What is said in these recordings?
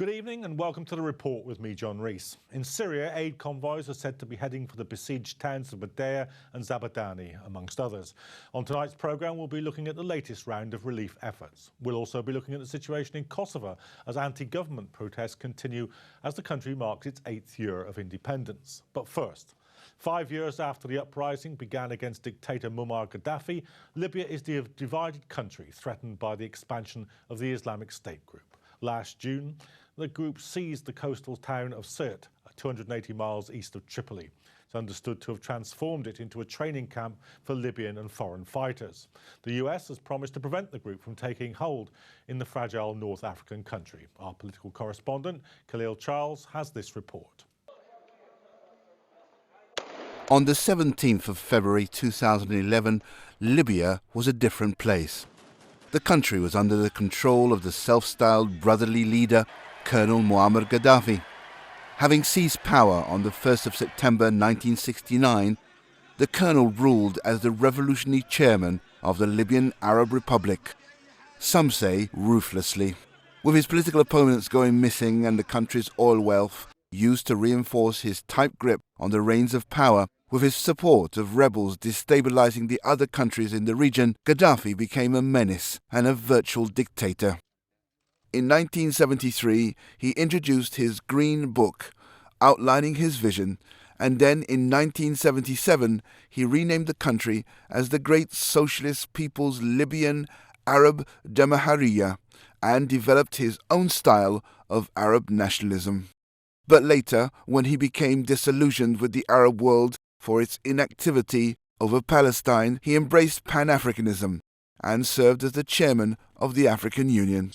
Good evening and welcome to The Report with me, John Rees. In Syria, aid convoys are said to be heading for the besieged towns of Badea and Zabadani, amongst others. On tonight's programme, we'll be looking at the latest round of relief efforts. We'll also be looking at the situation in Kosovo as anti-government protests continue as the country marks its 8th year of independence. But first, 5 years after the uprising began against dictator Muammar Gaddafi, Libya is the divided country threatened by the expansion of the Islamic State group. Last June, the group seized the coastal town of Sirte, 280 miles east of Tripoli. It's understood to have transformed it into a training camp for Libyan and foreign fighters. The US has promised to prevent the group from taking hold in the fragile North African country. Our political correspondent, Khalil Charles, has this report. On the 17th of February 2011, Libya was a different place. The country was under the control of the self-styled brotherly leader, Colonel Muammar Gaddafi. Having seized power on the 1st of September 1969, the colonel ruled as the revolutionary chairman of the Libyan Arab Republic. Some say ruthlessly. With his political opponents going missing and the country's oil wealth used to reinforce his tight grip on the reins of power, with his support of rebels destabilizing the other countries in the region, Gaddafi became a menace and a virtual dictator. In 1973, he introduced his Green Book, outlining his vision, and then in 1977, he renamed the country as the Great Socialist People's Libyan Arab Jamahiriya and developed his own style of Arab nationalism. But later, when he became disillusioned with the Arab world for its inactivity over Palestine, he embraced Pan-Africanism and served as the chairman of the African Union.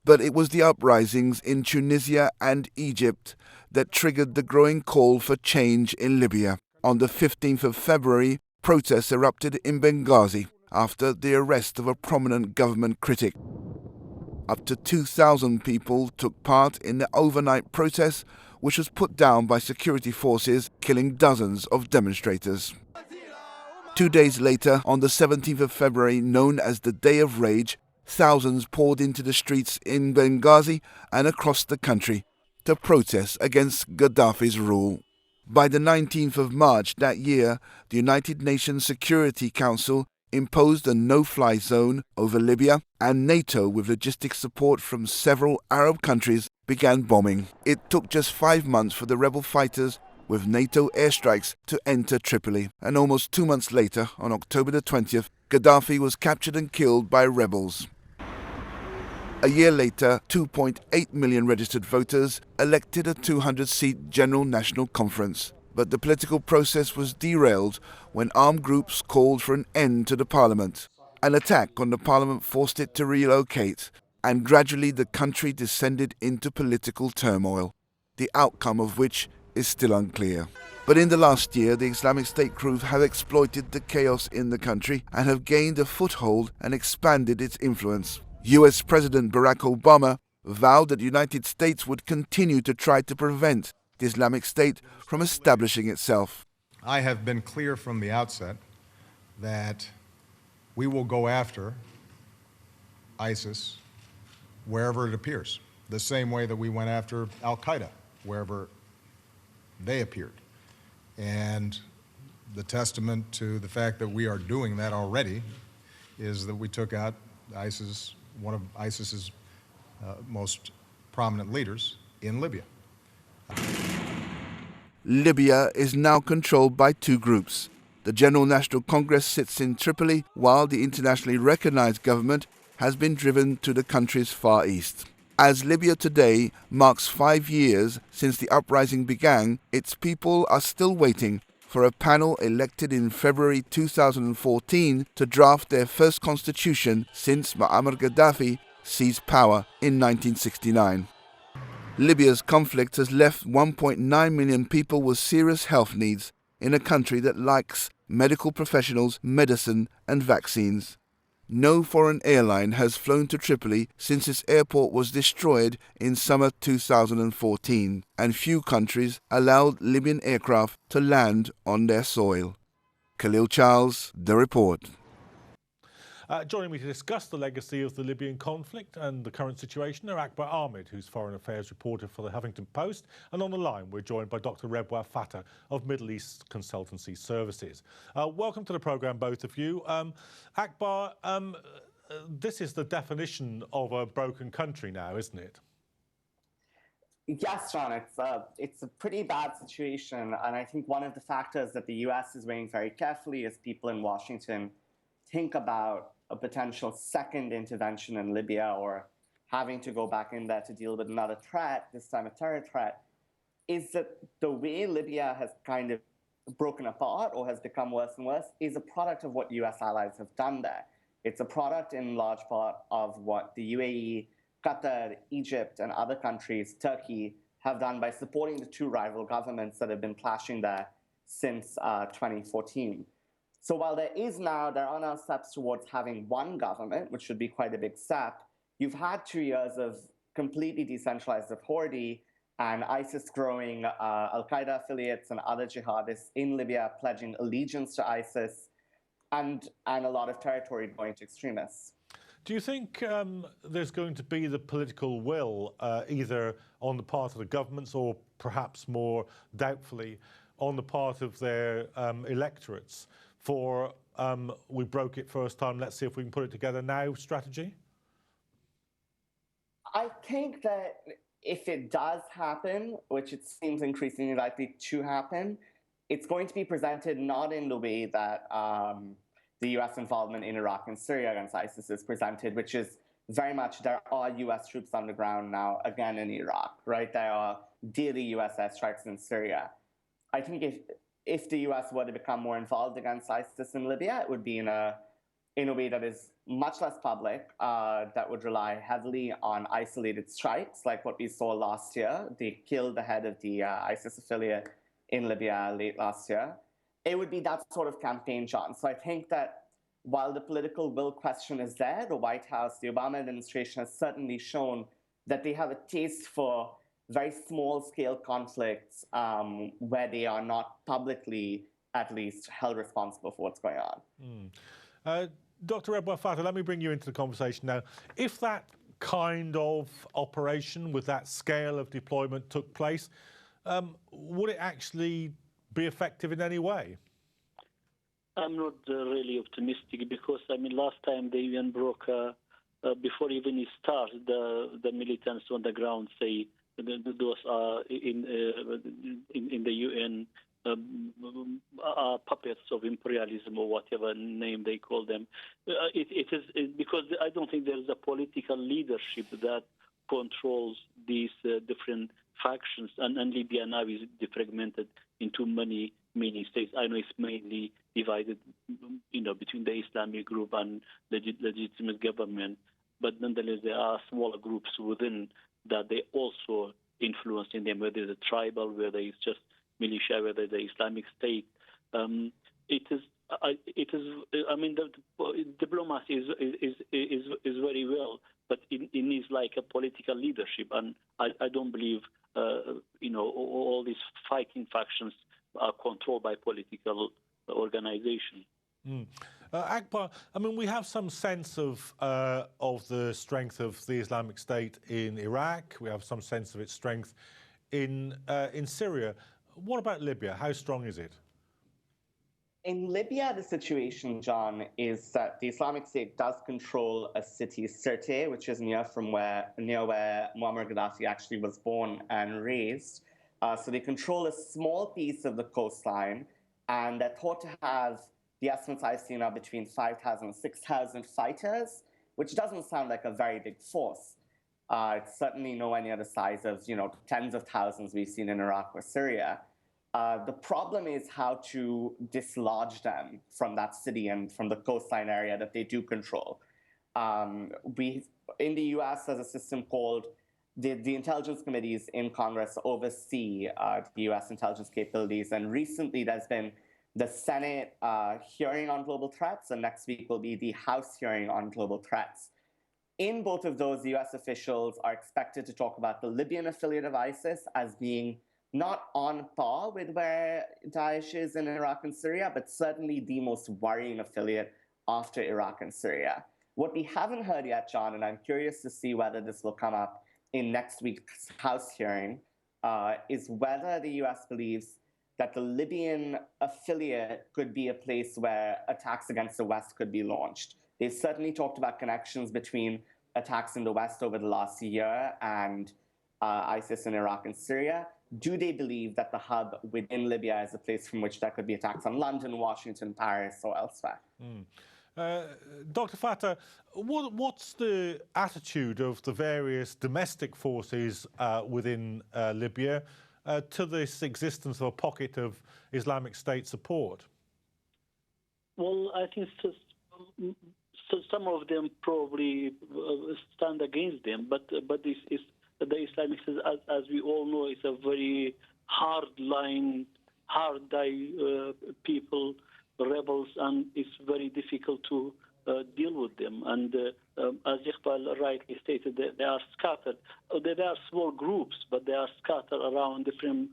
But it was the uprisings in Tunisia and Egypt that triggered the growing call for change in Libya. On the 15th of February, protests erupted in Benghazi after the arrest of a prominent government critic. Up to 2,000 people took part in the overnight protest, which was put down by security forces, killing dozens of demonstrators. 2 days later, on the 17th of February, known as the Day of Rage, thousands poured into the streets in Benghazi and across the country to protest against Gaddafi's rule. By the 19th of March that year, the United Nations Security Council imposed a no-fly zone over Libya, and NATO, with logistic support from several Arab countries, began bombing. It took just 5 months for the rebel fighters with NATO airstrikes to enter Tripoli, and almost 2 months later, on October the 20th, Gaddafi was captured and killed by rebels. A year later, 2.8 million registered voters elected a 200-seat General National Conference. But the political process was derailed when armed groups called for an end to the parliament. An attack on the parliament forced it to relocate, and gradually the country descended into political turmoil, the outcome of which is still unclear. But in the last year, the Islamic State group have exploited the chaos in the country and have gained a foothold and expanded its influence. US President Barack Obama vowed that the United States would continue to try to prevent the Islamic State from establishing itself. I have been clear from the outset that we will go after ISIS wherever it appears, the same way that we went after Al-Qaeda wherever they appeared. And the testament to the fact that we are doing that already is that we took out ISIS, one of ISIS's most prominent leaders in Libya. Libya is now controlled by two groups. The General National Congress sits in Tripoli, while the internationally recognized government has been driven to the country's far east. As Libya today marks 5 years since the uprising began, its people are still waiting for a panel elected in February 2014 to draft their first constitution since Muammar Gaddafi seized power in 1969. Libya's conflict has left 1.9 million people with serious health needs in a country that lacks medical professionals, medicine and vaccines. No foreign airline has flown to Tripoli since its airport was destroyed in summer 2014, and few countries allowed Libyan aircraft to land on their soil. Khalil Charles, The Report. Joining me to discuss the legacy of the Libyan conflict and the current situation are Akbar Ahmed, who's Foreign Affairs reporter for the Huffington Post, and on the line we're joined by Dr. Rebwar Fatah of Middle East Consultancy Services. Welcome to the programme, both of you. Akbar, this is the definition of a broken country now, isn't it? Yes, John, it's a pretty bad situation. And I think one of the factors that the US is weighing very carefully as people in Washington think about a potential second intervention in Libya or having to go back in there to deal with another threat, this time a terror threat, is that the way Libya has kind of broken apart or has become worse and worse is a product of what US allies have done there. It's a product in large part of what the UAE, Qatar, Egypt, and other countries, Turkey, have done by supporting the two rival governments that have been clashing there since 2014. So while there are now steps towards having one government, which should be quite a big step, you've had 2 years of completely decentralized authority and ISIS growing, Al-Qaeda affiliates and other jihadists in Libya pledging allegiance to ISIS, and a lot of territory going to extremists. Do you think there's going to be the political will, either on the part of the governments or perhaps more doubtfully on the part of their electorates for we broke it first time, let's see if we can put it together now strategy? I think that if it does happen, which it seems increasingly likely to happen, it's going to be presented not in the way that the US involvement in Iraq and Syria against ISIS is presented, which is very much there are US troops on the ground now, again in Iraq, right? There are daily US airstrikes in Syria. I think if the US were to become more involved against ISIS in Libya, it would be in a way that is much less public, that would rely heavily on isolated strikes, like what we saw last year. They killed the head of the ISIS affiliate in Libya late last year. It would be that sort of campaign, John. So I think that while the political will question is there, the White House, the Obama administration has certainly shown that they have a taste for very small-scale conflicts where they are not publicly, at least, held responsible for what's going on. Dr. Rebwar Fatah, let me bring you into the conversation now. If that kind of operation with that scale of deployment took place, would it actually be effective in any way? I'm not really optimistic because, I mean, last time they even broke, before even it starts, the militants on the ground say those are in the UN are puppets of imperialism or whatever name they call them. It is because I don't think there is a political leadership that controls these different factions, and Libya now is defragmented into many states. I know it's mainly divided, between the Islamic group and legitimate government, but nonetheless there are smaller groups within that they also influence in them, whether it's tribal, whether it's just militia, whether the Islamic State. It is. I mean, the diplomacy is very well, but it needs like a political leadership, and I don't believe all these fighting factions are controlled by political organization. Akbar, I mean, we have some sense of the strength of the Islamic State in Iraq. We have some sense of its strength in Syria. What about Libya? How strong is it? In Libya, the situation, John, is that the Islamic State does control a city, Sirte, which is near where Muammar Gaddafi actually was born and raised. So they control a small piece of the coastline, and they're thought to have, the estimates I've seen are between 5,000 and 6,000 fighters, which doesn't sound like a very big force. It's certainly nowhere near the size of, tens of thousands we've seen in Iraq or Syria. The problem is how to dislodge them from that city and from the coastline area that they do control. In the US, there's a system called the intelligence committees in Congress oversee the US intelligence capabilities. And recently there's been the Senate hearing on global threats, and next week will be the House hearing on global threats. In both of those, the US officials are expected to talk about the Libyan affiliate of ISIS as being not on par with where Daesh is in Iraq and Syria, but certainly the most worrying affiliate after Iraq and Syria. What we haven't heard yet, John, and I'm curious to see whether this will come up in next week's House hearing, is whether the US believes that the Libyan affiliate could be a place where attacks against the West could be launched. They've certainly talked about connections between attacks in the West over the last year and ISIS in Iraq and Syria. Do they believe that the hub within Libya is a place from which there could be attacks on London, Washington, Paris, or elsewhere? Dr. Fatah, what's the attitude of the various domestic forces within Libya to this existence of a pocket of Islamic State support? Well, I think some of them probably stand against them, but this is the Islamic State, as we all know, is a very hard-line, people, rebels, and it's very difficult to deal with them. And as Iqbal rightly stated, they are scattered. They are small groups, but they are scattered around different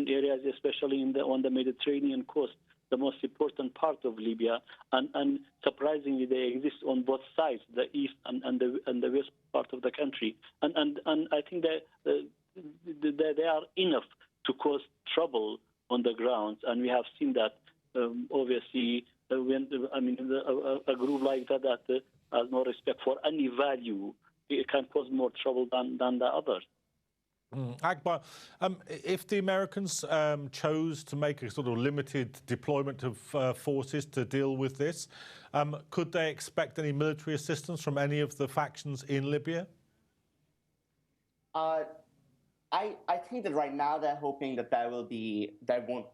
areas, especially on the Mediterranean coast, the most important part of Libya. And surprisingly, they exist on both sides, the east and the west part of the country. And I think that they are enough to cause trouble on the ground, and we have seen that. Obviously, when a group like that has no respect for any value, it can cause more trouble than the others. Akbar, if the Americans chose to make a sort of limited deployment of forces to deal with this, could they expect any military assistance from any of the factions in Libya? I think that right now they're hoping that there won't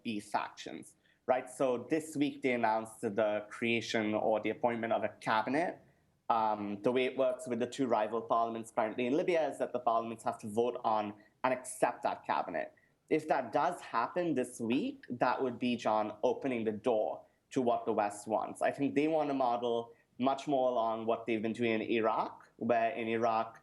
be factions. Right, so this week they announced the creation or the appointment of a cabinet. The way it works with the two rival parliaments currently in Libya is that the parliaments have to vote on and accept that cabinet. If that does happen this week, that would be, John, opening the door to what the West wants. I think they want to model much more along what they've been doing in Iraq, where in Iraq,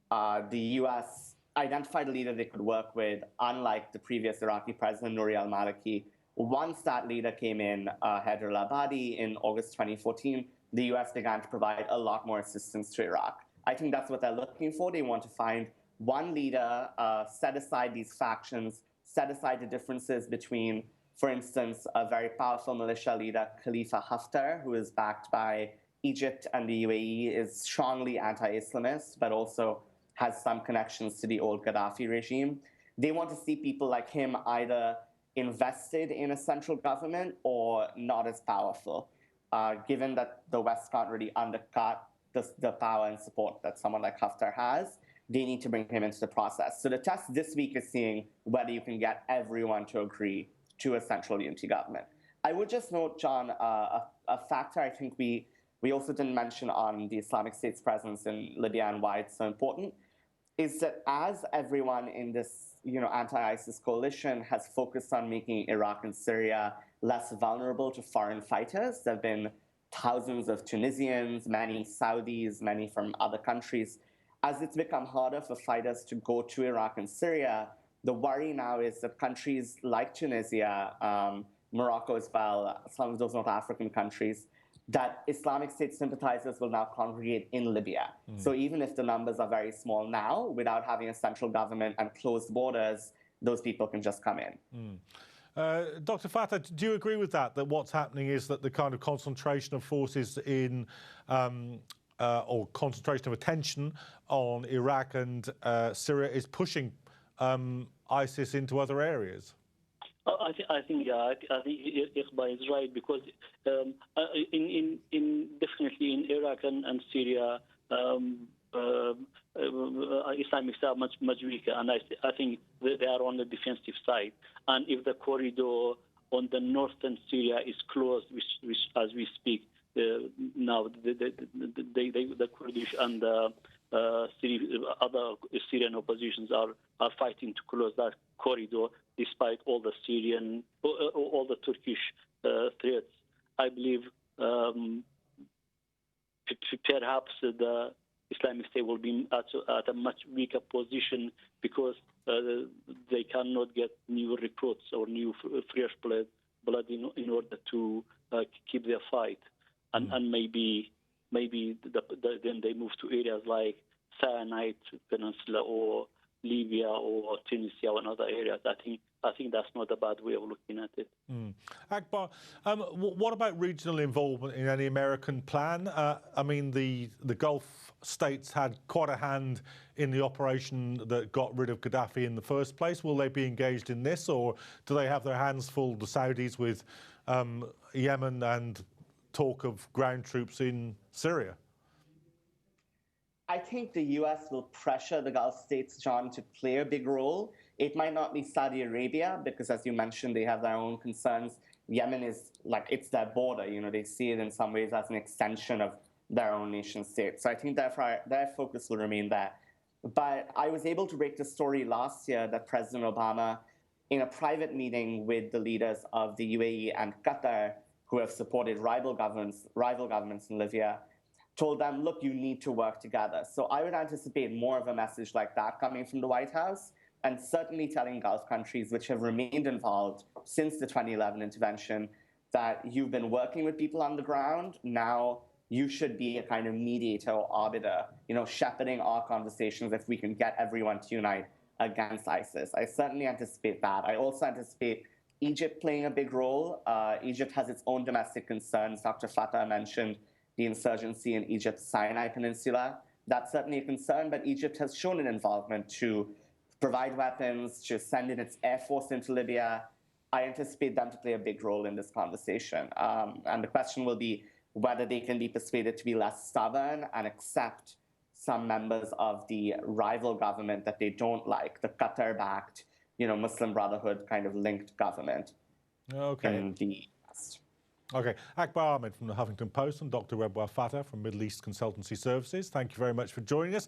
the US identified a leader they could work with, unlike the previous Iraqi president, Nouri al-Maliki. Once that leader came in, Haider al-Abadi, in August 2014, the US began to provide a lot more assistance to Iraq. I think that's what they're looking for. They want to find one leader, set aside these factions, set aside the differences between, for instance, a very powerful militia leader, Khalifa Haftar, who is backed by Egypt and the UAE, is strongly anti-Islamist, but also has some connections to the old Gaddafi regime. They want to see people like him either invested in a central government or not as powerful, given that the West can't really undercut the power and support that someone like Haftar has. They need to bring him into the process. So the test this week is seeing whether you can get everyone to agree to a central unity government. I would just note, John, a factor I think we also didn't mention on the Islamic State's presence in Libya and why it's so important, is that as everyone in this anti-ISIS coalition has focused on making Iraq and Syria less vulnerable to foreign fighters, there have been thousands of Tunisians, many Saudis, many from other countries. As it's become harder for fighters to go to Iraq and Syria, the worry now is that countries like Tunisia, Morocco as well, some of those North African countries, that Islamic State sympathizers will now congregate in Libya. So even if the numbers are very small now, without having a central government and closed borders, those people can just come in. Dr. Fatah, do you agree with that what's happening is that the kind of concentration of forces in, or concentration of attention on Iraq and Syria is pushing ISIS into other areas? I think Iqbal is right, because definitely in Iraq and Syria, Islamic State are much weaker, and I think they are on the defensive side. And if the corridor on the northern Syria is closed, which as we speak now, the Kurdish and the other Syrian oppositions are fighting to close that corridor, despite all the Turkish threats. I believe perhaps the Islamic State will be at a much weaker position, because they cannot get new recruits or new fresh blood in order to keep their fight. and maybe then they move to areas like Sinai Peninsula or Libya or Tunisia and other areas. I think that's not a bad way of looking at it. Akbar, what about regional involvement in any American plan? I mean, the Gulf states had quite a hand in the operation that got rid of Gaddafi in the first place. Will they be engaged in this, or do they have their hands full, the Saudis, with Yemen and talk of ground troops in Syria? I think the US will pressure the Gulf states, John, to play a big role. It might not be Saudi Arabia because, as you mentioned, they have their own concerns. Yemen is like, it's their border. You know, they see it in some ways as an extension of their own nation state. So I think therefore their focus will remain there. But I was able to break the story last year that President Obama, in a private meeting with the leaders of the UAE and Qatar, who have supported rival governments in Libya, told them, look, you need to work together. So I would anticipate more of a message like that coming from the White House, and certainly telling Gulf countries, which have remained involved since the 2011 intervention, that you've been working with people on the ground. Now you should be a kind of mediator or arbiter, you know, shepherding our conversations if we can get everyone to unite against ISIS. I certainly anticipate that. I also anticipate Egypt playing a big role. Egypt has its own domestic concerns. Dr. Fatah mentioned the insurgency in Egypt's Sinai Peninsula. That's certainly a concern, but Egypt has shown an involvement to provide weapons, to send in its air force into Libya. I anticipate them to play a big role in this conversation. And the question will be whether they can be persuaded to be less stubborn and accept some members of the rival government that they don't like, the Qatar-backed, you know, Muslim Brotherhood kind of linked government in the West. Okay, Akbar Ahmed from the Huffington Post and Dr. Rebwar Fatah from Middle East Consultancy Services. Thank you very much for joining us.